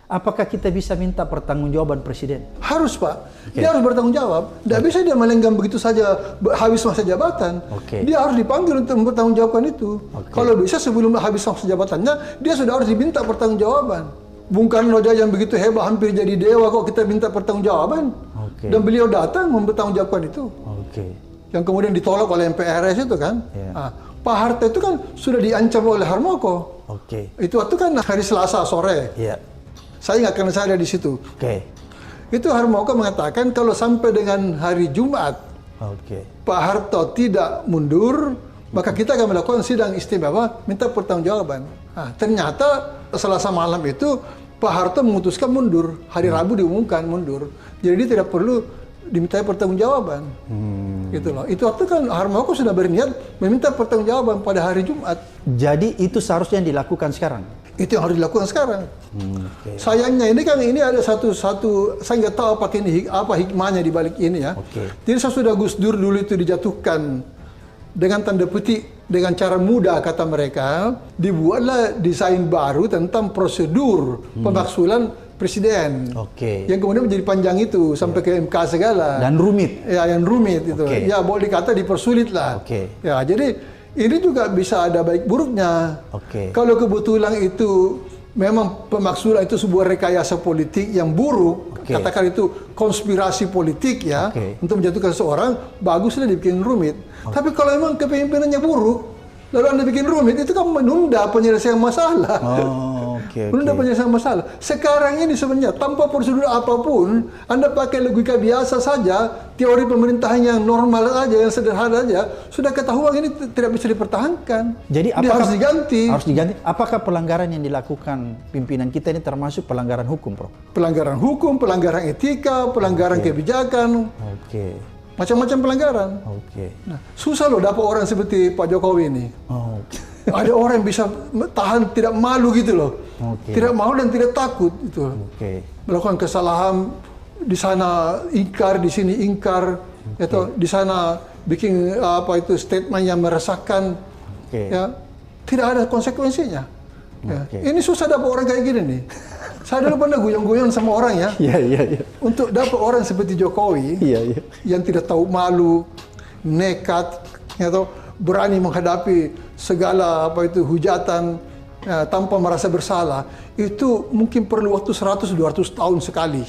Apakah kita bisa minta pertanggungjawaban presiden? Harus, Pak. Dia harus bertanggung jawab. Tidak bisa dia melenggang begitu saja habis masa jabatan. Dia harus dipanggil untuk mempertanggungjawabkan itu. Kalau bisa sebelum habis masa jabatannya, dia sudah harus diminta pertanggungjawaban. Bung Karno yang begitu hebat, hampir jadi dewa, kok kita minta pertanggungjawaban. Dan beliau datang mempertanggungjawabkan itu. Yang kemudian ditolak oleh MPRS itu kan. Pak Harto itu kan sudah diancam oleh Harmoko. Itu waktu kan hari Selasa sore. Saya ingat karena saya ada di situ. Itu Harmoko mengatakan kalau sampai dengan hari Jumat Pak Harto tidak mundur, maka kita akan melakukan sidang istimewa minta pertanggungjawaban. Ternyata Selasa malam itu Pak Harto memutuskan mundur. Hari Rabu diumumkan mundur. Jadi dia tidak perlu dimintai pertanggungjawaban. Gitu loh. Itu waktu kan Harmoko sudah berniat meminta pertanggungjawaban pada hari Jumat. Jadi itu seharusnya yang dilakukan sekarang. Itu yang harus dilakukan sekarang. Sayangnya ini ada satu saya nggak tahu apa hikmahnya di balik ini ya. Jadi sesudah Gus Dur dulu itu dijatuhkan dengan tanda petik dengan cara mudah kata mereka, dibuatlah desain baru tentang prosedur pemaksulan presiden. Yang kemudian menjadi panjang itu sampai ke MK segala. Dan rumit. Ya, yang rumit itu. Ya boleh dikata dipersulit lah. Ya, jadi ini juga bisa ada baik buruknya. Kalau kebetulan itu memang pemaksulan itu sebuah rekayasa politik yang buruk, katakan itu konspirasi politik ya, untuk menjatuhkan seseorang, baguslah dibikin rumit. Tapi kalau memang kepemimpinannya buruk, lalu Anda bikin rumit, itu kan menunda penyelesaian masalah. Menunda penyelesaian masalah. Sekarang ini sebenarnya tanpa prosedur apapun, Anda pakai logika biasa saja, teori pemerintahan yang normal aja, yang sederhana aja, sudah ketahuan ini tidak bisa dipertahankan. Jadi dia harus diganti. Harus diganti. Apakah pelanggaran yang dilakukan pimpinan kita ini termasuk pelanggaran hukum, Prof? Pelanggaran hukum, pelanggaran etika, pelanggaran kebijakan. Macam-macam pelanggaran. Nah, susah loh dapat orang seperti Pak Jokowi ini. Ada orang yang bisa tahan tidak malu gitu loh. Tidak malu dan tidak takut itu. Melakukan kesalahan di sana ingkar, di sini ingkar, atau di sana bikin statement yang meresahkan. Ya, tidak ada konsekuensinya. Ini susah dapat orang kayak gini nih. Saya dulu pernah guyang-guyang sama orang ya. Untuk dapat orang seperti Jokowi yang tidak tahu malu, nekat, atau berani menghadapi segala hujatan tanpa merasa bersalah, itu mungkin perlu waktu 100-200 tahun sekali.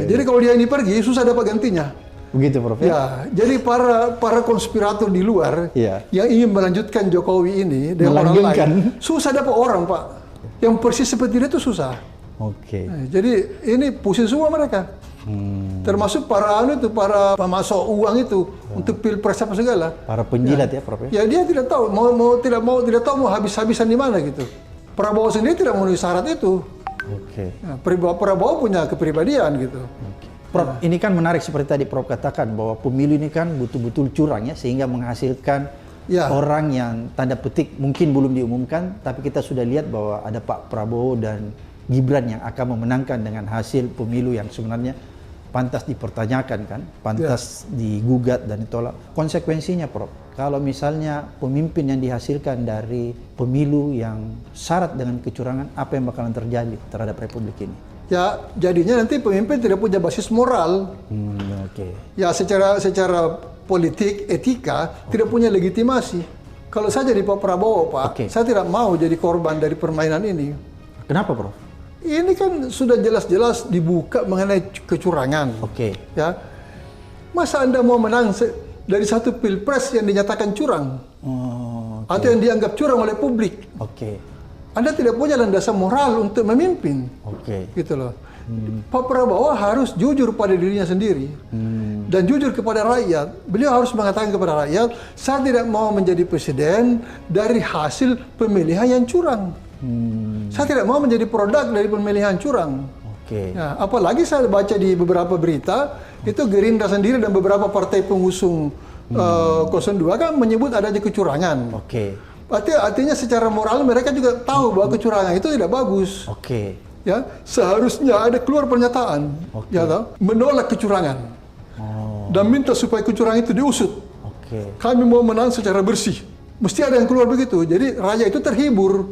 Jadi kalau dia ini pergi, susah dapat gantinya. Begitu, Prof. Jadi para konspirator di luar yang ingin melanjutkan Jokowi ini dengan orang lain, susah dapat orang, Pak. Yang persis seperti dia itu susah. Jadi ini pusing semua mereka. Termasuk para para pemasok uang itu untuk pilpres apa segala. Para penjilat ya, Prof. Ya dia tidak tahu tidak tahu mau habis-habisan di mana gitu. Prabowo sendiri tidak memenuhi syarat itu. Prabowo punya kepribadian gitu. Prof, ini kan menarik seperti tadi Prof katakan bahwa pemilu ini kan betul-betul curang ya, sehingga menghasilkan orang yang tanda petik mungkin belum diumumkan, tapi kita sudah lihat bahwa ada Pak Prabowo dan Gibran yang akan memenangkan dengan hasil pemilu yang sebenarnya pantas dipertanyakan kan, pantas digugat dan ditolak. Konsekuensinya, Prof, kalau misalnya pemimpin yang dihasilkan dari pemilu yang syarat dengan kecurangan, apa yang bakalan terjadi terhadap Republik ini? Ya, jadinya nanti pemimpin tidak punya basis moral. Ya, secara politik, etika, tidak punya legitimasi. Kalau saya jadi Pak Prabowo, Pak, saya tidak mau jadi korban dari permainan ini. Kenapa, Prof? Ini kan sudah jelas-jelas dibuka mengenai kecurangan. Ya, masa Anda mau menang dari satu pilpres yang dinyatakan curang, atau yang dianggap curang oleh publik? Anda tidak punya landasan moral untuk memimpin. Gitu loh. Pak Prabowo harus jujur pada dirinya sendiri dan jujur kepada rakyat. Beliau harus mengatakan kepada rakyat, saya tidak mau menjadi presiden dari hasil pemilihan yang curang. Saya tidak mau menjadi produk dari pemilihan curang. Ya, apalagi saya baca di beberapa berita, itu Gerindra sendiri dan beberapa partai pengusung 02 kan menyebut adanya kecurangan. Artinya secara moral mereka juga tahu bahwa kecurangan itu tidak bagus. Ya, seharusnya ada keluar pernyataan, ya tahu, menolak kecurangan dan minta supaya kecurangan itu diusut. Kami mau menang secara bersih. Mesti ada yang keluar begitu. Jadi rakyat itu terhibur.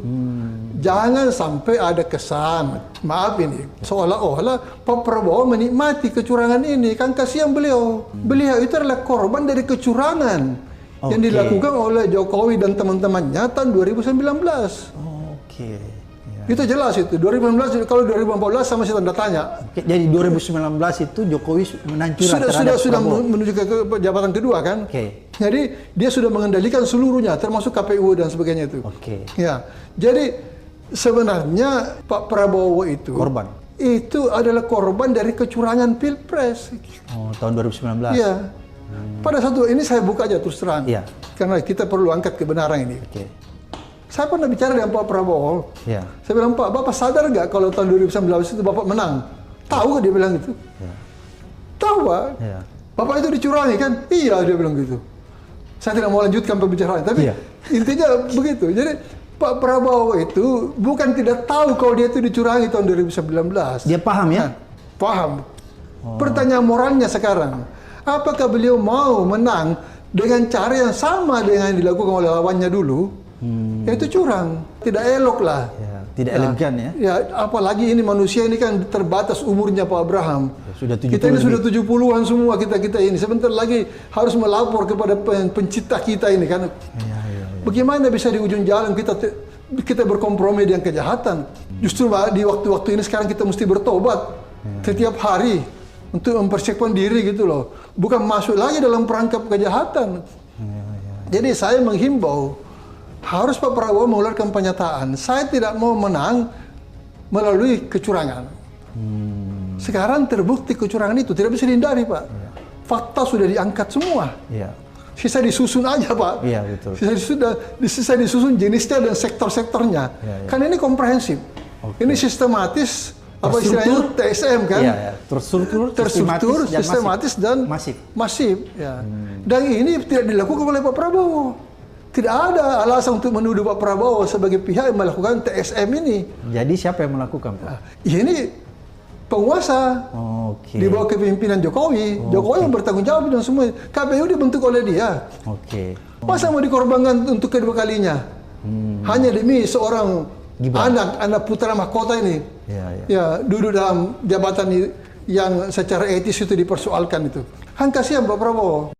Jangan sampai ada kesan, maaf ini, seolah-olah Pak Prabowo menikmati kecurangan ini. Kan kasihan beliau. Beliau itu adalah korban dari kecurangan yang dilakukan oleh Jokowi dan teman-temannya tahun 2019. Itu jelas itu. 2019, kalau 2014 sama saya tanda tanya. Jadi 2019 itu Jokowi menang curang sudah menuju ke jabatan kedua kan. Jadi dia sudah mengendalikan seluruhnya, termasuk KPU dan sebagainya itu. Ya, jadi sebenarnya Pak Prabowo itu korban. Itu adalah korban dari kecurangan pilpres. Tahun 2019. Iya. Pada satu ini saya buka aja terus terang. Iya. Karena kita perlu angkat kebenaran ini. Saya pernah bicara dengan Pak Prabowo. Saya bilang, Pak, Bapak sadar nggak kalau tahun 2019 itu Bapak menang? Tahu nggak dia bilang gitu? Tahu, Pak. Bapak itu dicurangi kan? Iya, dia bilang gitu. Saya tidak mau lanjutkan pembicaraan, tapi intinya begitu. Jadi Pak Prabowo itu bukan tidak tahu kalau dia itu dicurangi tahun 2019. Dia paham ya? Paham. Pertanyaan moralnya sekarang, apakah beliau mau menang dengan cara yang sama dengan yang dilakukan oleh lawannya dulu? Itu curang, tidak elok lah. Tidak elegan ya? Ya, apalagi ini manusia ini kan terbatas umurnya Pak Abraham. Sudah 70 kita ini sudah 70-an semua kita ini. Sebentar lagi harus melapor kepada pencipta kita ini kan. Bagaimana bisa di ujung jalan kita berkompromi dengan kejahatan? Justru di waktu-waktu ini sekarang kita mesti bertobat setiap hari untuk mempersiapkan diri gitu loh. Bukan masuk lagi dalam perangkap kejahatan. Jadi saya menghimbau harus Pak Prabowo mengeluarkan pernyataan, saya tidak mau menang melalui kecurangan. Sekarang terbukti kecurangan itu tidak bisa dihindari, Pak. Fakta sudah diangkat semua. Sisa disusun aja, Pak. Betul. Sisa disusun jenisnya dan sektor-sektornya. Kan ini komprehensif. Ini sistematis, apa istilahnya TSM kan? Terstruktur, sistematis dan masif. Dan ini tidak dilakukan oleh Pak Prabowo. Tidak ada alasan untuk menuduh Pak Prabowo sebagai pihak yang melakukan TSM ini. Jadi siapa yang melakukan, Pak? Ini penguasa di bawah kepemimpinan Jokowi. Jokowi yang bertanggung jawab dan semua. KPU dibentuk oleh dia. Masa mau dikorbankan untuk kedua kalinya? Hanya demi seorang anak putra mahkota ini. Ya, duduk dalam jabatan yang secara etis itu dipersoalkan itu. Kasihan Pak Prabowo.